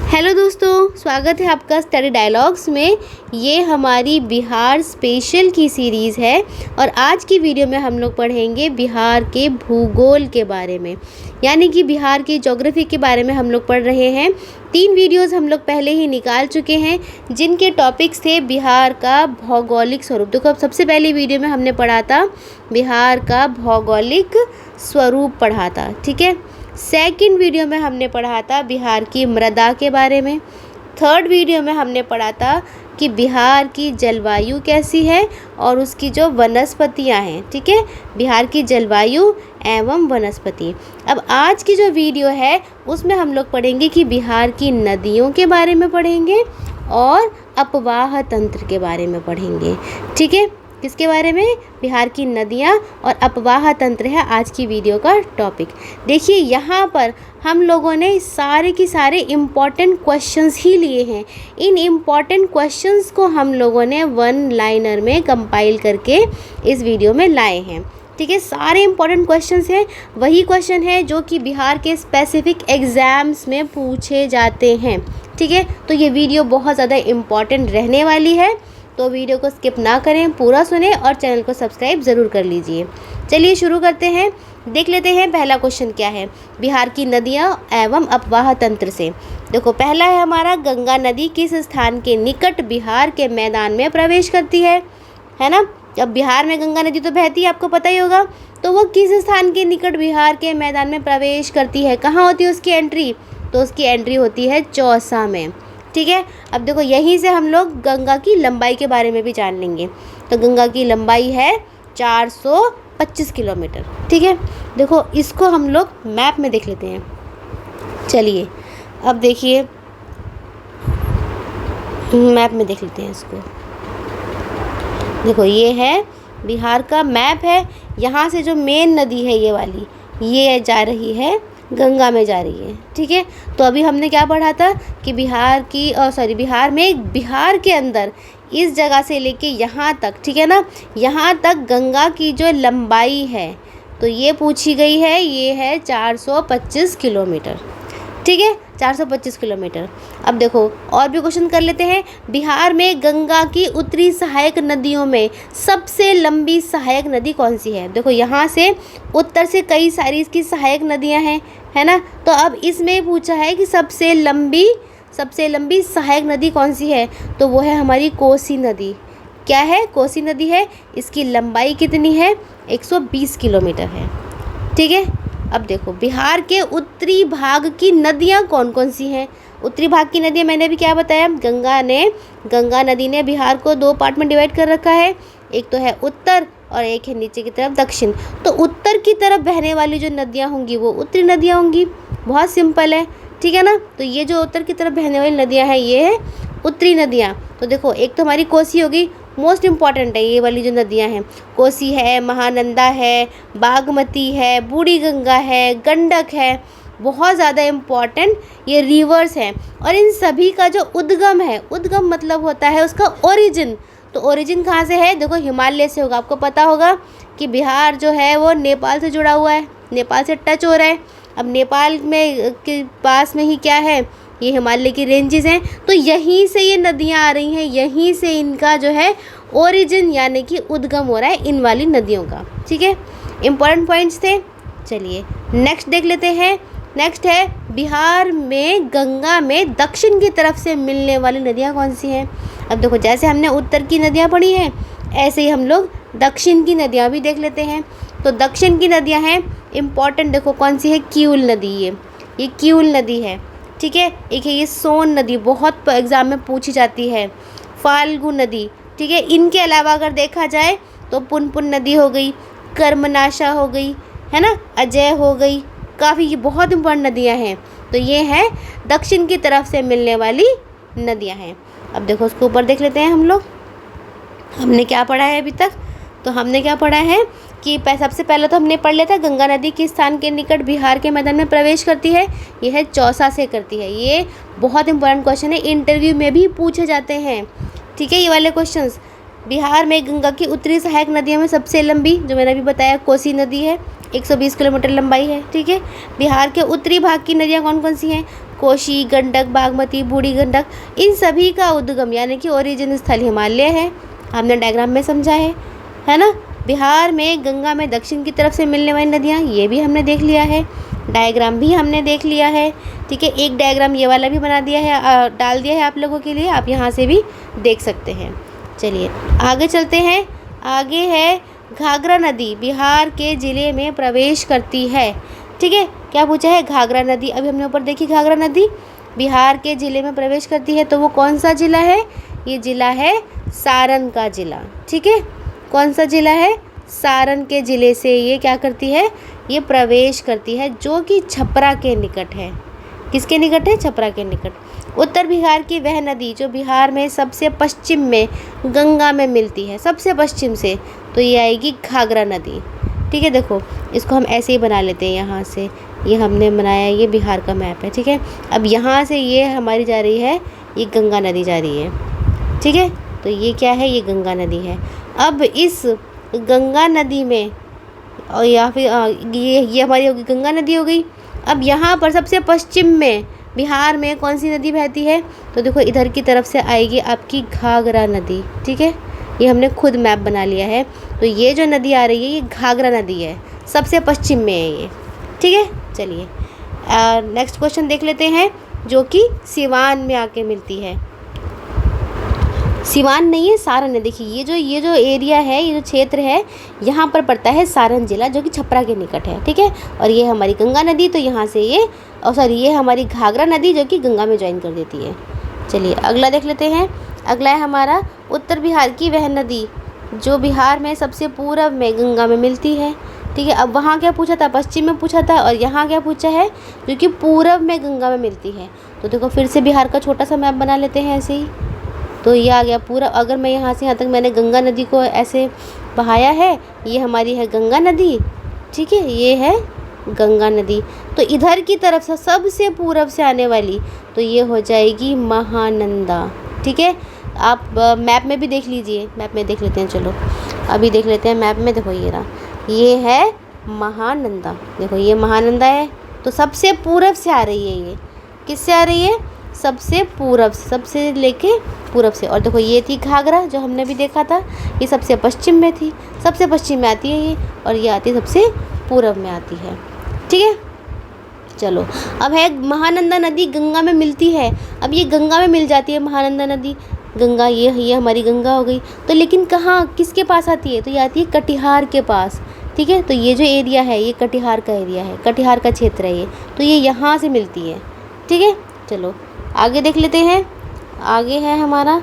Hello दोस्तों, स्वागत है आपका स्टडी डायलॉग्स में। ये हमारी बिहार स्पेशल की सीरीज़ है और आज की वीडियो में हम लोग पढ़ेंगे बिहार के भूगोल के बारे में, यानी कि बिहार की ज्योग्राफी के बारे में हम लोग पढ़ रहे हैं। 3 वीडियोस हम लोग पहले ही निकाल चुके हैं जिनके टॉपिक्स थे बिहार का भौगोलिक स्वरूप। देखो, अब सबसे पहली वीडियो में हमने पढ़ा था बिहार का भौगोलिक स्वरूप पढ़ा था, ठीक है। सेकंड वीडियो में हमने पढ़ा था बिहार की मृदा के बारे में। थर्ड वीडियो में हमने पढ़ा था कि बिहार की जलवायु कैसी है और उसकी जो वनस्पतियां हैं, ठीक है, बिहार की जलवायु एवं वनस्पति। अब आज की जो वीडियो है उसमें हम लोग पढ़ेंगे कि बिहार की नदियों के बारे में पढ़ेंगे और अपवाह तंत्र के बारे में पढ़ेंगे, ठीक है। किसके बारे में? बिहार की नदियाँ और अपवाह तंत्र है आज की वीडियो का टॉपिक। देखिए, यहाँ पर हम लोगों ने सारे के सारे इम्पॉर्टेंट क्वेश्चंस ही लिए हैं। इन इम्पॉर्टेंट क्वेश्चंस को हम लोगों ने वन लाइनर में कंपाइल करके इस वीडियो में लाए हैं, ठीक है। सारे इम्पॉर्टेंट क्वेश्चंस हैं, वही क्वेश्चन है जो कि बिहार के स्पेसिफिक एग्ज़ाम्स में पूछे जाते हैं, ठीक है। तो ये वीडियो बहुत ज़्यादा इम्पॉर्टेंट रहने वाली है, तो वीडियो को स्किप ना करें, पूरा सुने और चैनल को सब्सक्राइब ज़रूर कर लीजिए। चलिए शुरू करते हैं। देख लेते हैं पहला क्वेश्चन क्या है बिहार की नदियाँ एवं अपवाह तंत्र से। देखो, पहला है हमारा, गंगा नदी किस स्थान के निकट बिहार के मैदान में प्रवेश करती है ना। अब बिहार में गंगा नदी तो बहती है, आपको पता ही होगा, तो वो किस स्थान के निकट बिहार के मैदान में प्रवेश करती है, कहाँ होती है उसकी एंट्री? तो उसकी एंट्री होती है चौसा में, ठीक है। अब देखो, यहीं से हम लोग गंगा की लंबाई के बारे में भी जान लेंगे। तो गंगा की लंबाई है 425 किलोमीटर, ठीक है। देखो, इसको हम लोग मैप में देख लेते हैं। चलिए, अब देखिए, मैप में देख लेते हैं इसको। देखो, ये है बिहार का मैप है। यहाँ से जो मेन नदी है ये वाली, ये जा रही है गंगा में जा रही है, ठीक है। तो अभी हमने क्या पढ़ा था कि बिहार में, बिहार के अंदर इस जगह से लेके यहाँ तक, ठीक है ना, यहाँ तक गंगा की जो लंबाई है तो ये पूछी गई है, ये है 425 किलोमीटर, ठीक है, 425 किलोमीटर। अब देखो, और भी क्वेश्चन कर लेते हैं। बिहार में गंगा की उत्तरी सहायक नदियों में सबसे लंबी सहायक नदी कौन सी है? देखो, यहाँ से उत्तर से कई सारी इसकी सहायक नदियाँ हैं, है ना। तो अब इसमें पूछा है कि सबसे लंबी सहायक नदी कौन सी है, तो वो है हमारी कोसी नदी। क्या है? कोसी नदी है। इसकी लंबाई कितनी है? 120 किलोमीटर है, ठीक है। अब देखो, बिहार के उत्तरी भाग की नदियाँ कौन कौन सी हैं? उत्तरी भाग की नदियाँ मैंने भी क्या बताया, गंगा नदी ने बिहार को 2 पार्ट में डिवाइड कर रखा है। एक तो है उत्तर और एक है नीचे की तरफ दक्षिण। तो उत्तर की तरफ बहने वाली जो नदियाँ होंगी वो उत्तरी नदियाँ होंगी। बहुत सिंपल है, ठीक है ना। तो ये जो उत्तर की तरफ बहने वाली नदियाँ हैं ये है उत्तरी नदियाँ। तो देखो, एक तो हमारी कोसी होगी, मोस्ट इम्पॉर्टेंट है ये वाली जो नदियाँ हैं। कोसी है, महानंदा है, बागमती है, बूढ़ी गंगा है, गंडक है, बहुत ज़्यादा इम्पॉर्टेंट ये रिवर्स हैं। और इन सभी का जो उद्गम है, उद्गम मतलब होता है उसका ओरिजिन। तो ओरिजिन कहाँ से है? देखो, हिमालय से होगा। आपको पता होगा कि बिहार जो है वो नेपाल से जुड़ा हुआ है, नेपाल से टच हो रहा है। अब नेपाल में के पास में ही क्या है, ये हिमालय की रेंजेस हैं। तो यहीं से ये नदियाँ आ रही हैं, यहीं से इनका जो है ओरिजिन यानी कि उद्गम हो रहा है इन वाली नदियों का, ठीक है। इंपॉर्टेंट पॉइंट्स थे। चलिए नेक्स्ट देख लेते हैं। नेक्स्ट है, बिहार में गंगा में दक्षिण की तरफ से मिलने वाली नदियाँ कौन सी हैं? अब देखो, जैसे हमने उत्तर की नदियाँ पढ़ी हैं ऐसे ही हम लोग दक्षिण की नदियाँ भी देख लेते हैं। तो दक्षिण की नदियाँ हैं इम्पॉर्टेंट। देखो, कौन सी है? किऊल नदी। ये किऊल नदी है, ठीक है। एक है ये सोन नदी, बहुत एग्जाम में पूछी जाती है। फाल्गु नदी, ठीक है। इनके अलावा अगर देखा जाए तो पुनपुन नदी हो गई, कर्मनाशा हो गई, है ना, अजय हो गई, काफ़ी ये बहुत इम्पोर्टेंट नदियाँ हैं। तो ये हैं दक्षिण की तरफ से मिलने वाली नदियाँ हैं। अब देखो, उसके ऊपर देख लेते हैं हम लोग। हमने क्या पढ़ा है अभी तक? तो हमने क्या पढ़ा है कि सबसे पहले तो हमने पढ़ लिया था गंगा नदी किस स्थान के निकट बिहार के मैदान में प्रवेश करती है। ये है चौसा से करती है। ये बहुत इंपॉर्टेंट क्वेश्चन है, इंटरव्यू में भी पूछे जाते हैं, ठीक है, ये वाले क्वेश्चंस। बिहार में गंगा की उत्तरी सहायक नदियों में सबसे लंबी, जो मैंने अभी बताया, कोसी नदी है। 120 किलोमीटर लंबाई है। ठीक है, बिहार के उत्तरी भाग की नदियाँ कौन कौन सी हैं? कोशी, गंडक, बागमती, बूढ़ी गंडक। इन सभी का उद्गम यानी कि ओरिजिन स्थल हिमालय है। हमने डायग्राम में समझा है ना। बिहार में गंगा में दक्षिण की तरफ से मिलने वाली नदियाँ, ये भी हमने देख लिया है। डायग्राम भी हमने देख लिया है। ठीक है, एक डायग्राम ये वाला भी बना दिया है, डाल दिया है आप लोगों के लिए, आप यहाँ से भी देख सकते हैं। चलिए आगे चलते हैं। आगे है घाघरा नदी बिहार के ज़िले में प्रवेश करती है। ठीक है, क्या पूछा है? घाघरा नदी। अभी हमने ऊपर देखी, घाघरा नदी बिहार के ज़िले में प्रवेश करती है, तो वो कौन सा ज़िला है? ये ज़िला है सारण का ज़िला। ठीक है, कौन सा ज़िला है? सारण के ज़िले से ये क्या करती है? ये प्रवेश करती है, जो कि छपरा के निकट है। किसके निकट है? छपरा के निकट। उत्तर बिहार की वह नदी जो बिहार में सबसे पश्चिम में गंगा में मिलती है, सबसे पश्चिम से, तो ये आएगी घाघरा नदी। ठीक है, देखो इसको हम ऐसे ही बना लेते हैं। यहाँ से ये हमने बनाया, ये बिहार का मैप है। ठीक है, अब यहाँ से ये हमारी जा रही है, ये गंगा नदी जा रही है। ठीक है, तो ये क्या है? ये गंगा नदी है। अब इस गंगा नदी में, और या फिर ये हमारी होगी गंगा नदी हो गई। अब यहाँ पर सबसे पश्चिम में बिहार में कौन सी नदी बहती है? तो देखो इधर की तरफ से आएगी आपकी घाघरा नदी। ठीक है, ये हमने खुद मैप बना लिया है। तो ये जो नदी आ रही है ये घाघरा नदी है, सबसे पश्चिम में है ये। ठीक है, चलिए नेक्स्ट क्वेश्चन देख लेते हैं, जो कि सिवान में आके मिलती है। सिवान नहीं है, सारण है। देखिए ये जो एरिया है, ये जो क्षेत्र है, यहाँ पर पड़ता है सारण जिला, जो कि छपरा के निकट है। ठीक है, और ये हमारी गंगा नदी, तो यहाँ से ये ये हमारी घाघरा नदी जो कि गंगा में ज्वाइन कर देती है। चलिए अगला देख लेते हैं। अगला है हमारा उत्तर बिहार की वह नदी जो बिहार में सबसे पूर्व में गंगा में मिलती है। ठीक है, अब वहाँ क्या पूछा था? पश्चिम में पूछा था, और यहाँ क्या पूछा है? जो कि पूर्व में गंगा में मिलती है। तो देखो फिर से बिहार का छोटा सा मैप बना लेते हैं ऐसे ही। तो ये आ गया पूरा। अगर मैं यहाँ से यहाँ तक मैंने गंगा नदी को ऐसे बहाया है, ये हमारी है गंगा नदी। ठीक है, ये है गंगा नदी। तो इधर की तरफ से सबसे पूर्व से आने वाली, तो ये हो जाएगी महानंदा। ठीक है, आप मैप में भी देख लीजिए, मैप में देख लेते हैं। चलो अभी देख लेते हैं मैप में। देखो ये रहा, ये है महानंदा। देखो ये महानंदा है, तो सबसे पूर्व से आ रही है। ये किससे आ रही है? सबसे पूर्व, सबसे लेके पूर्व से। और देखो ये थी घाघरा जो हमने भी देखा था, ये सबसे पश्चिम में थी, सबसे पश्चिम में आती है ये, और ये आती है सबसे पूर्व में आती है। ठीक है, चलो अब है महानंदा नदी गंगा में मिलती है। अब ये गंगा में मिल जाती है महानंदा नदी, गंगा ये हमारी गंगा हो गई। तो लेकिन कहाँ, किसके पास आती है? तो ये आती है कटिहार के पास। ठीक है, तो ये जो एरिया है ये कटिहार का एरिया है, कटिहार का क्षेत्र है ये, तो ये यहाँ से मिलती है। ठीक है, चलो आगे देख लेते हैं। आगे है हमारा,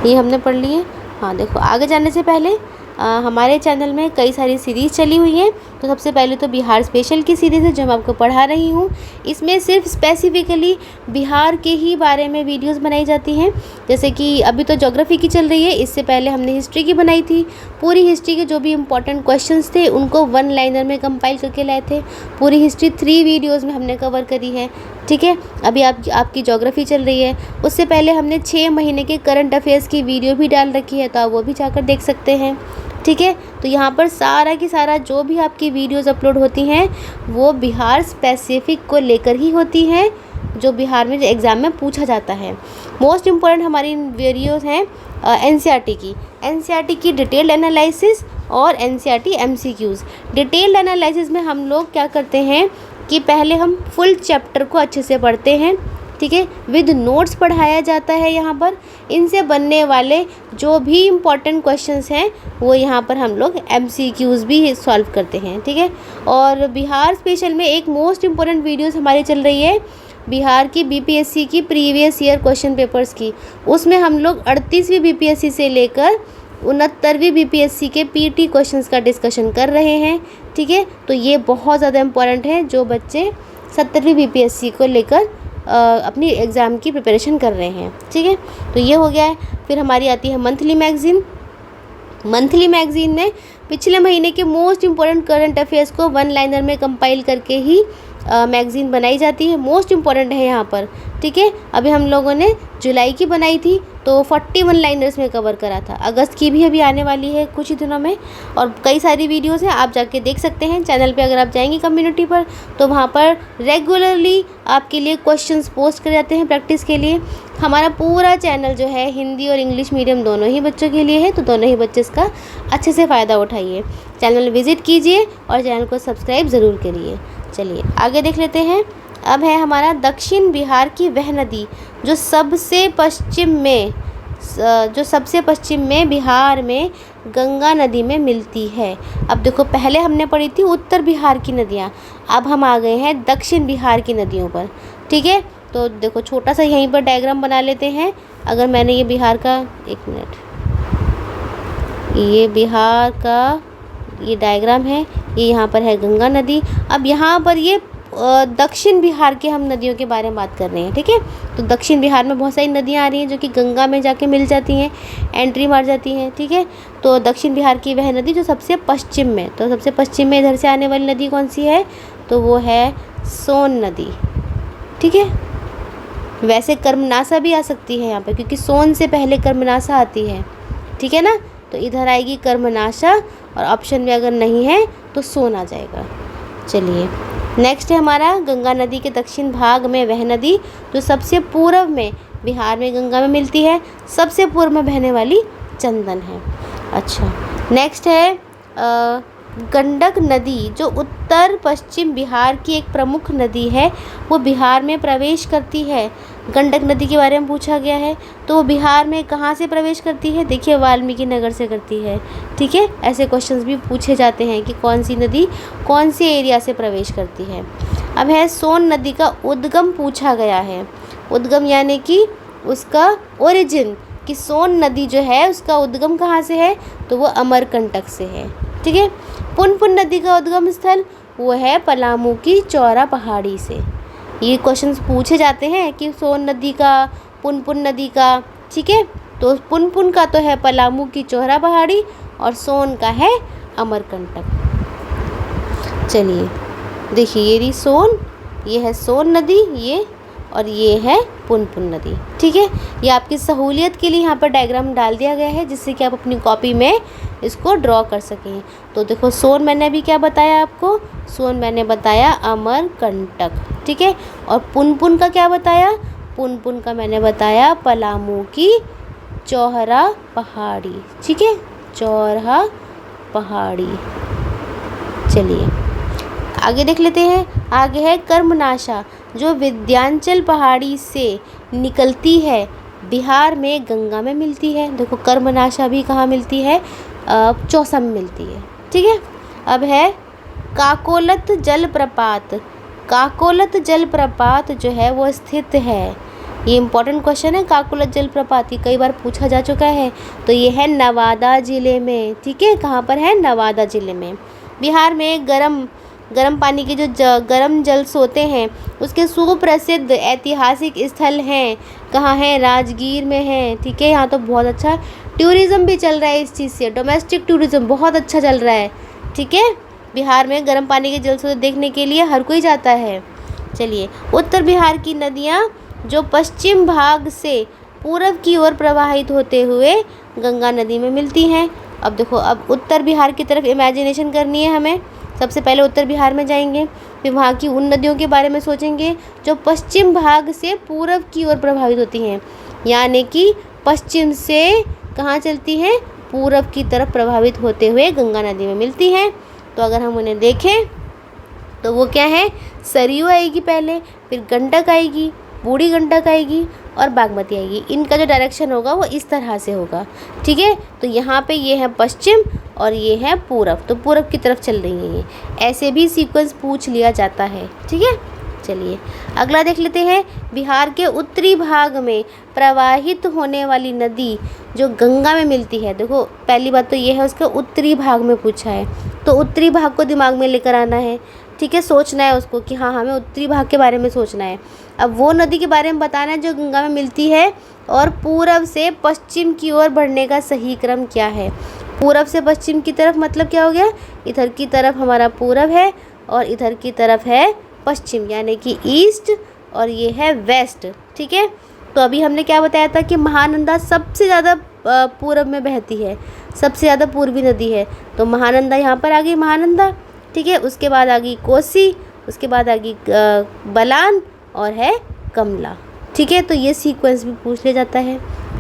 ये हमने पढ़ लिए। हाँ देखो, आगे जाने से पहले हमारे चैनल में कई सारी सीरीज़ चली हुई हैं। तो सबसे पहले तो बिहार स्पेशल की सीरीज़ है जो मैं आपको पढ़ा रही हूँ। इसमें सिर्फ स्पेसिफिकली बिहार के ही बारे में वीडियोस बनाई जाती हैं। जैसे कि अभी तो ज्योग्राफी की चल रही है, इससे पहले हमने हिस्ट्री की बनाई थी। पूरी हिस्ट्री के जो भी इम्पोर्टेंट क्वेश्चंस थे उनको वन लाइनर में कंपाइल करके लाए थे। पूरी हिस्ट्री 3 वीडियोज़ में हमने कवर करी है। ठीक है, अभी आपकी ज्योग्राफी चल रही है। उससे पहले हमने 6 महीने के करंट अफेयर्स की वीडियो भी डाल रखी है, तो आप वो भी जाकर देख सकते हैं। ठीक है, तो यहाँ पर सारा की सारा जो भी आपकी वीडियोज़ अपलोड होती हैं वो बिहार स्पेसिफिक को लेकर ही होती हैं, जो बिहार में एग्ज़ाम में पूछा जाता है। मोस्ट इम्पॉर्टेंट हमारी वीडियोज़ हैं एनसीईआरटी की डिटेल्ड एनालिसिस और एनसीईआरटी एमसीक्यूज़। डिटेल्ड एनालिसिस में हम लोग क्या करते हैं कि पहले हम फुल चैप्टर को अच्छे से पढ़ते हैं। ठीक है, विद नोट्स पढ़ाया जाता है। यहाँ पर इनसे बनने वाले जो भी इम्पोर्टेंट क्वेश्चंस हैं वो यहाँ पर हम लोग एमसीक्यूज़ भी सॉल्व करते हैं। ठीक है, और बिहार स्पेशल में एक मोस्ट इम्पोर्टेंट वीडियोस हमारी चल रही है बिहार की बीपीएससी की प्रीवियस ईयर क्वेश्चन पेपर्स की। उसमें हम लोग 38वीं बीपीएससी से लेकर 69वीं बीपीएससी के पीटी क्वेश्चंस का डिस्कशन कर रहे हैं। ठीक है, तो ये बहुत ज़्यादा इम्पॉर्टेंट है जो बच्चे 70वीं बीपीएससी को लेकर अपनी एग्ज़ाम की प्रिपरेशन कर रहे हैं। ठीक है, तो ये हो गया है। फिर हमारी आती है मंथली मैगज़ीन। मंथली मैगज़ीन में पिछले महीने के मोस्ट इम्पोर्टेंट करंट अफेयर्स को वन लाइनर में कंपाइल करके ही मैगज़ीन बनाई जाती है, मोस्ट इम्पॉर्टेंट है यहाँ पर, ठीक है। अभी हम लोगों ने जुलाई की बनाई थी तो 41 लाइनर्स में कवर करा था। अगस्त की भी अभी आने वाली है कुछ ही दिनों में, और कई सारी वीडियोस हैं, आप जाके देख सकते हैं चैनल पे। अगर आप जाएंगे कम्युनिटी पर तो वहाँ पर रेगुलरली आपके लिए क्वेश्चंस पोस्ट करे जाते हैं प्रैक्टिस के लिए। हमारा पूरा चैनल जो है हिंदी और इंग्लिश मीडियम दोनों ही बच्चों के लिए है, तो दोनों ही बच्चे इसका अच्छे से फ़ायदा उठाइए। चैनल विज़िट कीजिए और चैनल को सब्सक्राइब ज़रूर करिए। चलिए आगे देख लेते हैं। अब है हमारा दक्षिण बिहार की वह नदी जो सबसे पश्चिम में बिहार में गंगा नदी में मिलती है। अब देखो, पहले हमने पढ़ी थी उत्तर बिहार की नदियाँ, अब हम आ गए हैं दक्षिण बिहार की नदियों पर, ठीक है। तो देखो, छोटा सा यहीं पर डायग्राम बना लेते हैं। अगर मैंने ये बिहार का, एक मिनट, ये बिहार का ये डायग्राम है, ये यहाँ पर है गंगा नदी। अब यहाँ पर ये दक्षिण बिहार के हम नदियों के बारे में बात कर रहे हैं, ठीक है। तो दक्षिण बिहार में बहुत सारी नदियाँ आ रही हैं जो कि गंगा में जाके मिल जाती हैं, एंट्री मार जाती हैं, ठीक है। तो दक्षिण बिहार की वह नदी जो सबसे पश्चिम में, तो सबसे पश्चिम में इधर से आने वाली नदी कौन सी है, तो वो है सोन नदी, ठीक है। वैसे कर्मनाशा भी आ सकती है यहाँ पर, क्योंकि सोन से पहले कर्मनाशा आती है, ठीक है ना। तो इधर आएगी कर्मनाशा, और ऑप्शन में अगर नहीं है तो सोन आ जाएगा। चलिए नेक्स्ट है हमारा गंगा नदी के दक्षिण भाग में वह नदी जो सबसे पूर्व में बिहार में गंगा में मिलती है, सबसे पूर्व में बहने वाली चंदन है। अच्छा, नेक्स्ट है गंडक नदी जो उत्तर पश्चिम बिहार की एक प्रमुख नदी है, वो बिहार में प्रवेश करती है। गंडक नदी के बारे में पूछा गया है, तो वो बिहार में कहाँ से प्रवेश करती है, देखिए वाल्मीकि नगर से करती है, ठीक है। ऐसे क्वेश्चंस भी पूछे जाते हैं कि कौन सी नदी कौन से एरिया से प्रवेश करती है। अब है सोन नदी का उद्गम पूछा गया है। उद्गम यानी कि उसका ओरिजिन, कि सोन नदी जो है उसका उद्गम कहाँ से है, तो वो अमरकंटक से है, ठीक है। पुनपुन नदी का उद्गम स्थल वो है पलामू की चौरा पहाड़ी से। ये क्वेश्चंस पूछे जाते हैं कि सोन नदी का, पुनपुन नदी का, ठीक है। तो पुनपुन का तो है पलामू की चौरा पहाड़ी, और सोन का है अमरकंटक। चलिए देखिए, ये रही सोन, ये है सोन नदी, ये, और ये है पुनपुन नदी, ठीक है। ये आपकी सहूलियत के लिए यहाँ पर डायग्राम डाल दिया गया है, जिससे कि आप अपनी कॉपी में इसको ड्रॉ कर सकें। तो देखो, सोन मैंने अभी क्या बताया आपको, सोन मैंने बताया अमरकंटक, ठीक है। और पुनपुन का क्या बताया, पुनपुन का मैंने बताया पलामू की चौरा पहाड़ी, ठीक है, चौरा पहाड़ी। चलिए आगे देख लेते हैं। आगे है कर्मनाशा जो विंध्याचल पहाड़ी से निकलती है, बिहार में गंगा में मिलती है। देखो, कर्मनाशा भी कहाँ मिलती है, चौसा में मिलती है, ठीक है। अब है काकोलत जलप्रपात। काकोलत जलप्रपात जो है वो स्थित है, ये इम्पोर्टेंट क्वेश्चन है। काकोलत जलप्रपात ये कई बार पूछा जा चुका है। तो ये है नवादा ज़िले में, ठीक है। कहाँ पर है, नवादा ज़िले में। बिहार में गर्म पानी के जो गर्म जल सोते हैं उसके सुप्रसिद्ध ऐतिहासिक स्थल हैं, कहाँ हैं, राजगीर में है, ठीक है। यहाँ तो बहुत अच्छा टूरिज़्म भी चल रहा है इस चीज़ से, डोमेस्टिक टूरिज़्म बहुत अच्छा चल रहा है, ठीक है। बिहार में गर्म पानी के जल स्रोत देखने के लिए हर कोई जाता है। चलिए, उत्तर बिहार की नदियाँ जो पश्चिम भाग से पूर्व की ओर प्रवाहित होते हुए गंगा नदी में मिलती हैं। अब देखो, अब उत्तर बिहार की तरफ इमेजिनेशन करनी है हमें। सबसे पहले उत्तर बिहार में जाएंगे, फिर वहाँ की उन नदियों के बारे में सोचेंगे जो पश्चिम भाग से पूर्व की ओर प्रभावित होती हैं, यानी कि पश्चिम से कहाँ चलती हैं, पूर्व की तरफ प्रभावित होते हुए गंगा नदी में मिलती हैं। तो अगर हम उन्हें देखें तो वो क्या है, सरयू आएगी पहले, फिर गंडक आएगी, बूढ़ी गंडक आएगी, और बागमती आएगी। इनका जो डायरेक्शन होगा वो इस तरह से होगा, ठीक है। तो यहाँ पे ये है पश्चिम और ये है पूरब, तो पूरब की तरफ चल रही है ये। ऐसे भी सीक्वेंस पूछ लिया जाता है, ठीक है। चलिए अगला देख लेते हैं। बिहार के उत्तरी भाग में प्रवाहित होने वाली नदी जो गंगा में मिलती है। देखो, पहली बात तो ये है, उसके उत्तरी भाग में पूछा है, तो उत्तरी भाग को दिमाग में लेकर आना है, ठीक है। सोचना है उसको कि हाँ, हमें उत्तरी भाग के बारे में सोचना है। अब वो नदी के बारे में बताना है जो गंगा में मिलती है, और पूरब से पश्चिम की ओर बढ़ने का सही क्रम क्या है। पूरब से पश्चिम की तरफ मतलब क्या हो गया, इधर की तरफ हमारा पूरब है और इधर की तरफ है पश्चिम, यानी कि ईस्ट, और ये है वेस्ट। ठीक है, तो अभी हमने क्या बताया था कि महानंदा सबसे ज़्यादा पूरब में बहती है, सबसे ज़्यादा पूर्वी नदी है। तो महानंदा यहाँ पर आ गई महानंदा। ठीक है, उसके बाद आ गई कोसी, उसके बाद आ गई बलान, और है कमला। ठीक है, तो ये सीक्वेंस भी पूछ लिया जाता है।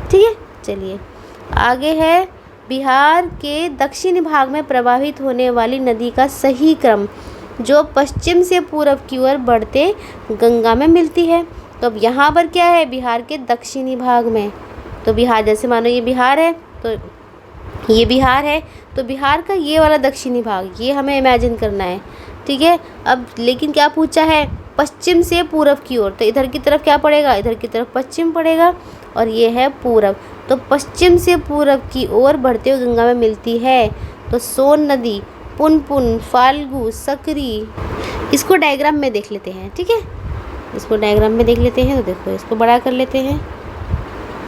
ठीक है, चलिए आगे है, बिहार के दक्षिणी भाग में प्रवाहित होने वाली नदी का सही क्रम जो पश्चिम से पूरब की ओर बढ़ते गंगा में मिलती है। तो अब यहाँ पर क्या है, बिहार के दक्षिणी भाग में, तो बिहार, जैसे मानो ये बिहार है, तो ये बिहार है, तो बिहार का ये वाला दक्षिणी भाग, ये हमें इमेजिन करना है। ठीक है, अब लेकिन क्या पूछा है, पश्चिम से पूरब की ओर, तो इधर की तरफ क्या पड़ेगा, इधर की तरफ पश्चिम पड़ेगा, और ये है पूरब। तो पश्चिम से पूरब की ओर बढ़ते हुए गंगा में मिलती है। तो सोन नदी, पुनपुन, फाल्गु, सकरी, इसको डायग्राम में देख लेते हैं। ठीक है, इसको डायग्राम में देख लेते हैं। तो देखो, इसको बड़ा कर लेते हैं।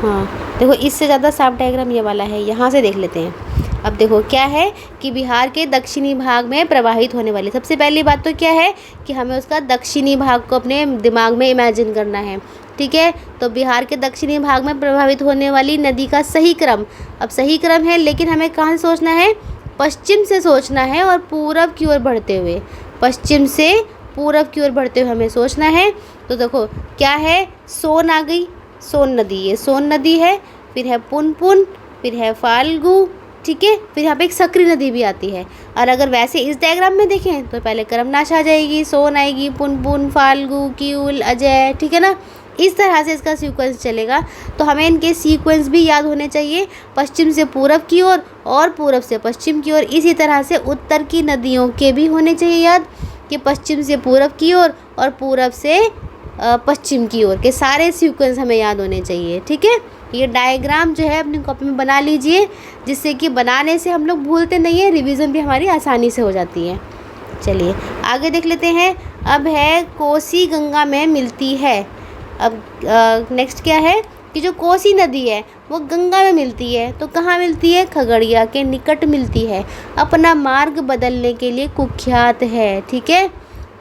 हाँ देखो, इससे ज़्यादा साफ डायग्राम ये वाला है, यहाँ से देख लेते हैं। अब देखो क्या है कि बिहार के दक्षिणी भाग में प्रवाहित होने वाली, सबसे पहली बात तो क्या है कि हमें उसका दक्षिणी भाग को अपने दिमाग में इमेजिन करना है। ठीक है, तो बिहार के दक्षिणी भाग में प्रवाहित होने वाली नदी का सही क्रम, अब सही क्रम है, लेकिन हमें कहाँ से सोचना है, पश्चिम से सोचना है, और पूरब की ओर बढ़ते हुए, पश्चिम से पूरब की ओर बढ़ते हुए हमें सोचना है। तो देखो क्या है, सोन आ गई, सोन नदी, ये सोन नदी है, फिर है पुनपुन, फिर है फाल्गु। ठीक है, फिर यहाँ पे एक सकरी नदी भी आती है। और अगर वैसे इस डायग्राम में देखें तो पहले कर्मनाश आ जाएगी, सोन आएगी, पुनपुन, फाल्गु, क्यूल, अजय। ठीक है ना, इस तरह से इसका सीक्वेंस चलेगा। तो हमें इनके सीक्वेंस भी याद होने चाहिए, पश्चिम से पूरब की ओर और पूरब से पश्चिम की ओर। इसी तरह से उत्तर की नदियों के भी होने चाहिए याद, कि पश्चिम से पूरब की ओर और पूरब से पश्चिम की ओर के सारे सीक्वेंस हमें याद होने चाहिए। ठीक है, ये डायग्राम जो है अपनी कॉपी में बना लीजिए, जिससे कि बनाने से हम लोग भूलते नहीं है, रिवीजन भी हमारी आसानी से हो जाती है। चलिए आगे देख लेते हैं। अब है कोसी गंगा में मिलती है। अब नेक्स्ट क्या है कि जो कोसी नदी है वो गंगा में मिलती है, तो कहाँ मिलती है, खगड़िया के निकट मिलती है, अपना मार्ग बदलने के लिए कुख्यात है। ठीक है,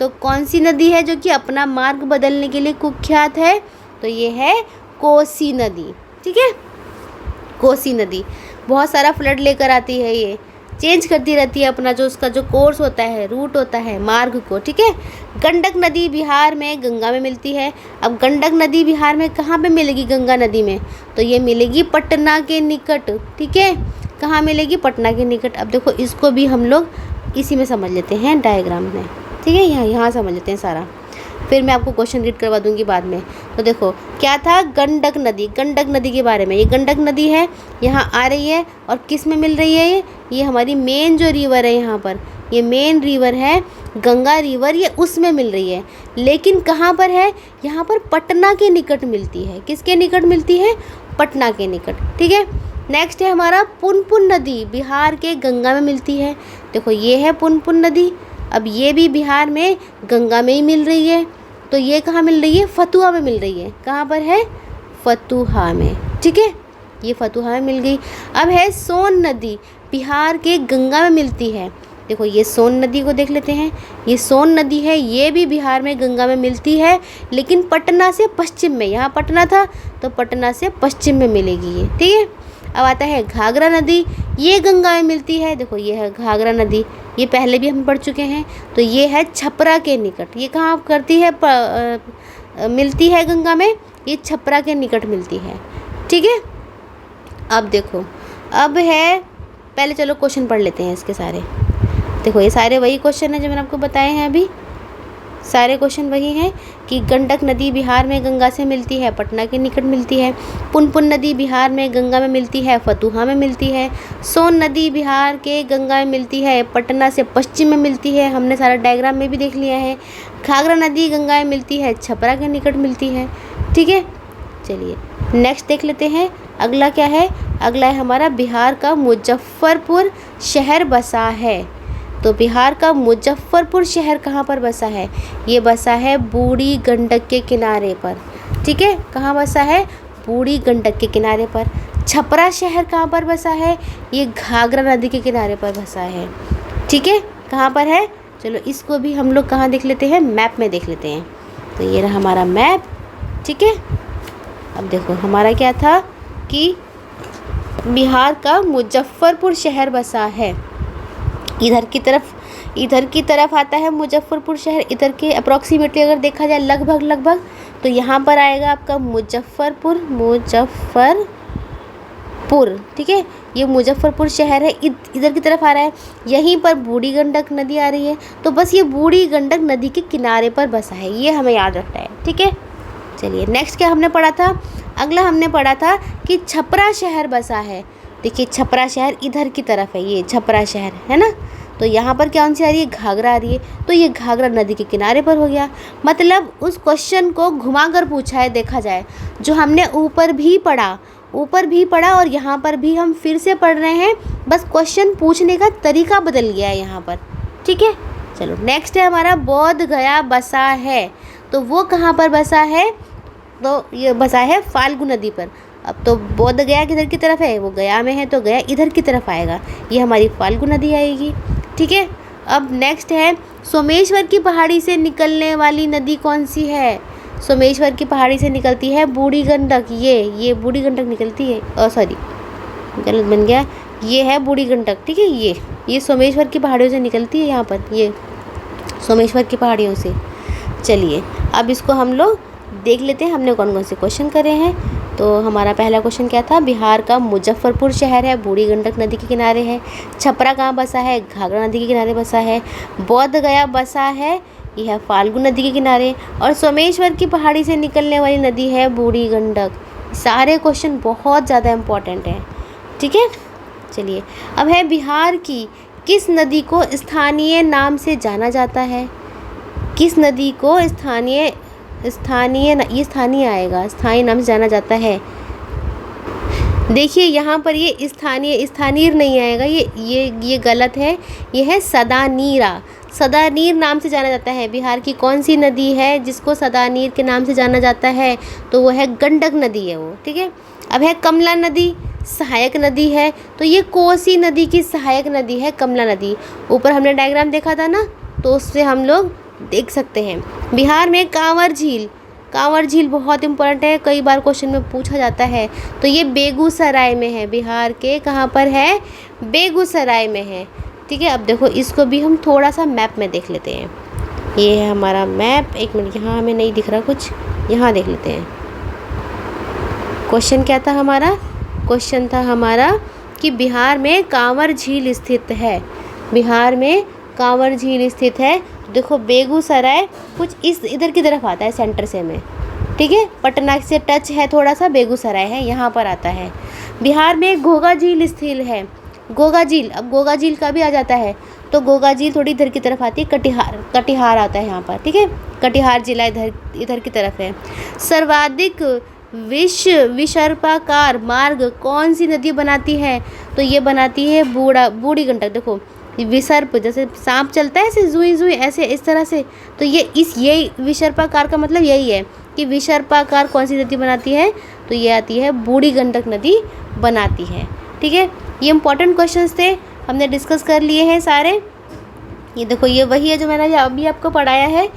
तो कौन सी नदी है जो कि अपना मार्ग बदलने के लिए कुख्यात है, तो ये है कोसी नदी। ठीक है, कोसी नदी बहुत सारा फ्लड लेकर आती है, ये चेंज करती रहती है अपना जो उसका जो कोर्स होता है, रूट होता है, मार्ग को। ठीक है, गंडक नदी बिहार में गंगा में मिलती है। अब गंडक नदी बिहार में कहाँ पे मिलेगी, गंगा नदी में, तो ये मिलेगी पटना के निकट। ठीक है, कहाँ मिलेगी, पटना के निकट। अब देखो इसको भी हम लोग इसी में समझ लेते हैं डायग्राम में। ठीक है, यहाँ समझ लेते हैं सारा, फिर मैं आपको क्वेश्चन रीड करवा दूंगी बाद में। तो देखो क्या था, गंडक नदी, गंडक नदी के बारे में, ये गंडक नदी है, यहाँ आ रही है, और किस में मिल रही है, ये हमारी मेन जो रिवर है, यहाँ पर ये मेन रिवर है गंगा रिवर, ये उसमें मिल रही है। लेकिन कहाँ पर है, यहाँ पर पटना के निकट मिलती है। किसके निकट मिलती है, पटना के निकट। ठीक है, नेक्स्ट है हमारा पुनपुन नदी, बिहार के गंगा में मिलती है। देखो ये है पुनपुन नदी, अब ये भी बिहार में गंगा में ही मिल रही है। तो ये कहाँ मिल रही है, फतुहा में मिल रही है। कहाँ पर है, फतुहा में। ठीक है, ये फतुहा में मिल गई। अब है सोन नदी, बिहार के गंगा में मिलती है। देखो ये सोन नदी को देख लेते हैं, ये सोन नदी है, ये भी बिहार में गंगा में मिलती है, लेकिन पटना से पश्चिम में, यहाँ पटना था तो पटना से पश्चिम में मिलेगी ये। ठीक है, अब आता है घाघरा नदी, ये गंगा में मिलती है। देखो ये है घाघरा नदी, ये पहले भी हम पढ़ चुके हैं। तो ये है छपरा के निकट, ये कहाँ करती है, मिलती है गंगा में, ये छपरा के निकट मिलती है। ठीक है, अब देखो, अब है, पहले चलो क्वेश्चन पढ़ लेते हैं इसके सारे। देखो ये सारे वही क्वेश्चन है जो मैंने आपको बताए हैं अभी, सारे क्वेश्चन वही हैं कि गंडक नदी बिहार में गंगा से मिलती है, पटना के निकट मिलती है। पुनपुन नदी बिहार में गंगा में मिलती है, फतुहा में मिलती है। सोन नदी बिहार के गंगा में मिलती है, पटना से पश्चिम में मिलती है, हमने सारा डायग्राम में भी देख लिया है। घाघरा नदी गंगा में मिलती है, छपरा के निकट मिलती है। ठीक है, चलिए नेक्स्ट देख लेते हैं। अगला क्या है, अगला है हमारा बिहार का मुजफ्फरपुर शहर बसा है। तो बिहार का मुजफ्फरपुर शहर कहाँ पर बसा है, ये बसा है बूढ़ी गंडक के किनारे पर। ठीक है, कहाँ बसा है, बूढ़ी गंडक के किनारे पर। छपरा शहर कहाँ पर बसा है, ये घाघरा नदी के किनारे पर बसा है। ठीक है, कहाँ पर है, चलो इसको भी हम लोग कहाँ देख लेते हैं, मैप में देख लेते हैं। तो ये रहा हमारा मैप, ठीक है। अब देखो हमारा क्या था कि बिहार का मुजफ्फरपुर शहर बसा है। इधर की तरफ आता है मुजफ्फरपुर शहर, इधर के अप्रॉक्सीमेटली अगर देखा जाए लगभग तो यहाँ पर आएगा आपका मुजफ्फरपुर, ठीक है। ये मुजफ्फरपुर शहर है, इधर की तरफ आ रहा है। यहीं पर बूढ़ी गंडक नदी आ रही है, तो बस ये बूढ़ी गंडक नदी के किनारे पर बसा है, ये हमें याद रखना है, ठीक है। चलिए नेक्स्ट क्या हमने पढ़ा था, अगला हमने पढ़ा था कि छपरा शहर बसा है। देखिए छपरा शहर इधर की तरफ है, ये छपरा शहर है ना। तो यहाँ पर कौन सी आ रही है, घाघरा आ रही है, तो ये घाघरा नदी के किनारे पर हो गया। मतलब उस क्वेश्चन को घुमाकर पूछा है, देखा जाए जो हमने ऊपर भी पढ़ा और यहाँ पर भी हम फिर से पढ़ रहे हैं, बस क्वेश्चन पूछने का तरीका बदल गया है यहाँ पर, ठीक है। चलो नेक्स्ट है हमारा बोध गया बसा है। तो वो कहाँ पर बसा है, तो ये बसा है फाल्गु नदी पर। अब तो बोध गया किधर की तरफ है, वो गया में है, तो गया इधर की तरफ आएगा, ये हमारी फाल्गु नदी आएगी, ठीक है। अब नेक्स्ट है सोमेश्वर की पहाड़ी से निकलने वाली नदी कौन सी है। सोमेश्वर की पहाड़ी से निकलती है बूढ़ी गंडक, ये बूढ़ी गंडक निकलती है, सॉरी गलत बन गया, ये है बूढ़ी गंडक, ठीक है। ये सोमेश्वर की पहाड़ियों से निकलती है, यहाँ पर ये सोमेश्वर की पहाड़ियों से। चलिए अब इसको हम लोग देख लेते हैं हमने कौन कौन से क्वेश्चन करे हैं। तो हमारा पहला क्वेश्चन क्या था, बिहार का मुजफ्फरपुर शहर है, बूढ़ी गंडक नदी के किनारे है। छपरा कहाँ बसा है, घाघरा नदी के किनारे बसा है। बोध गया बसा है, यह है फाल्गु नदी के किनारे। और सोमेश्वर की पहाड़ी से निकलने वाली नदी है बूढ़ी गंडक। सारे क्वेश्चन बहुत ज़्यादा इम्पोर्टेंट हैं, ठीक है। चलिए अब है बिहार की किस नदी को स्थानीय नाम से जाना जाता है। किस नदी को स्थानीय नाम से जाना जाता है। देखिए यहाँ पर ये स्थानीय नहीं आएगा, ये गलत है, ये है सदानीर नाम से जाना जाता है। बिहार की कौन सी नदी है जिसको सदानीर के नाम से जाना जाता है, तो वो है गंडक नदी है वो, ठीक है। अब है कमला नदी सहायक नदी है, तो ये कोसी नदी की सहायक नदी है कमला नदी। ऊपर हमने डायग्राम देखा था ना, तो उससे हम लोग देख सकते हैं। बिहार में कांवर झील बहुत इम्पोर्टेंट है, कई बार क्वेश्चन में पूछा जाता है। तो ये बेगूसराय में है, बिहार के कहाँ पर है, बेगूसराय में है, ठीक है। अब देखो इसको भी हम थोड़ा सा मैप में देख लेते हैं। ये है हमारा मैप, एक मिनट, यहाँ हमें नहीं दिख रहा कुछ, यहाँ देख लेते हैं। क्वेश्चन क्या था हमारा, क्वेश्चन था हमारा कि बिहार में कांवर झील स्थित है। बिहार में कांवर झील स्थित है। देखो बेगूसराय कुछ इस इधर की तरफ आता है सेंटर से में, ठीक है। पटना से टच है थोड़ा सा, बेगूसराय है यहाँ पर आता है। बिहार में घोघा झील स्थित है। घोघा झील, अब घोघा झील का भी आ जाता है, तो घोघा झील थोड़ी इधर की तरफ आती है, कटिहार आता है यहाँ पर, ठीक है। कटिहार जिला इधर की तरफ है। सर्वाधिक विसर्पाकार मार्ग कौन सी नदी बनाती है, तो ये बनाती है बूढ़ी गंडक। देखो विसर्प जैसे सांप चलता है ऐसे जुई ऐसे इस तरह से, तो ये विसर्पाकार का मतलब यही है कि विसर्पाकार कौन सी नदी बनाती है, तो ये आती है बूढ़ी गंडक नदी बनाती है, ठीक है। ये इंपॉर्टेंट क्वेश्चंस थे, हमने डिस्कस कर लिए हैं सारे। ये देखो ये वही है जो मैंने अभी आपको पढ़ाया है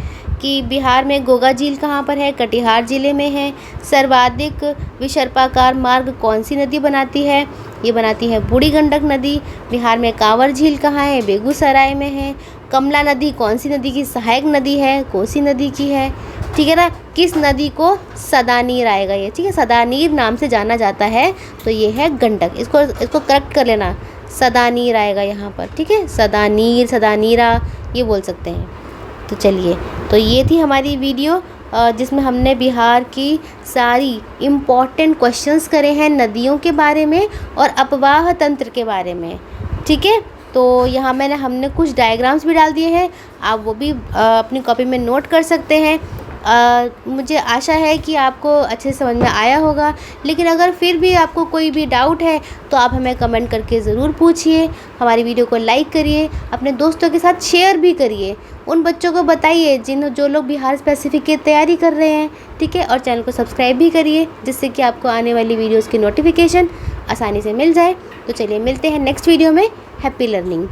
कि बिहार में घोघा झील कहाँ पर है, कटिहार जिले में है। सर्वाधिक विसर्पाकार मार्ग कौन सी नदी बनाती है, ये बनाती है बूढ़ी गंडक नदी। बिहार में कांवर झील कहाँ है, बेगूसराय में है। कमला नदी कौन सी नदी की सहायक नदी है, कोसी नदी की है, ठीक है ना। किस नदी को सदानीर आएगा ये, ठीक है, सदानीर नाम से जाना जाता है, तो ये है गंडक। इसको करेक्ट कर लेना, सदानीर आएगा यहाँ पर, ठीक है। सदानीर, सदानीरा ये बोल सकते हैं। तो चलिए, तो ये थी हमारी वीडियो जिसमें हमने बिहार की सारी इम्पॉर्टेंट क्वेश्चंस करे हैं नदियों के बारे में और अपवाह तंत्र के बारे में, ठीक है। तो यहाँ हमने कुछ डायग्राम्स भी डाल दिए हैं, आप वो भी अपनी कॉपी में नोट कर सकते हैं। मुझे आशा है कि आपको अच्छे से समझ में आया होगा, लेकिन अगर फिर भी आपको कोई भी डाउट है तो आप हमें कमेंट करके ज़रूर पूछिए। हमारी वीडियो को लाइक करिए, अपने दोस्तों के साथ शेयर भी करिए, उन बच्चों को बताइए जो लोग बिहार स्पेसिफिक की तैयारी कर रहे हैं, ठीक है। और चैनल को सब्सक्राइब भी करिए, जिससे कि आपको आने वाली वीडियोज़ की नोटिफिकेशन आसानी से मिल जाए। तो चलिए मिलते हैं नेक्स्ट वीडियो में। Happy learning.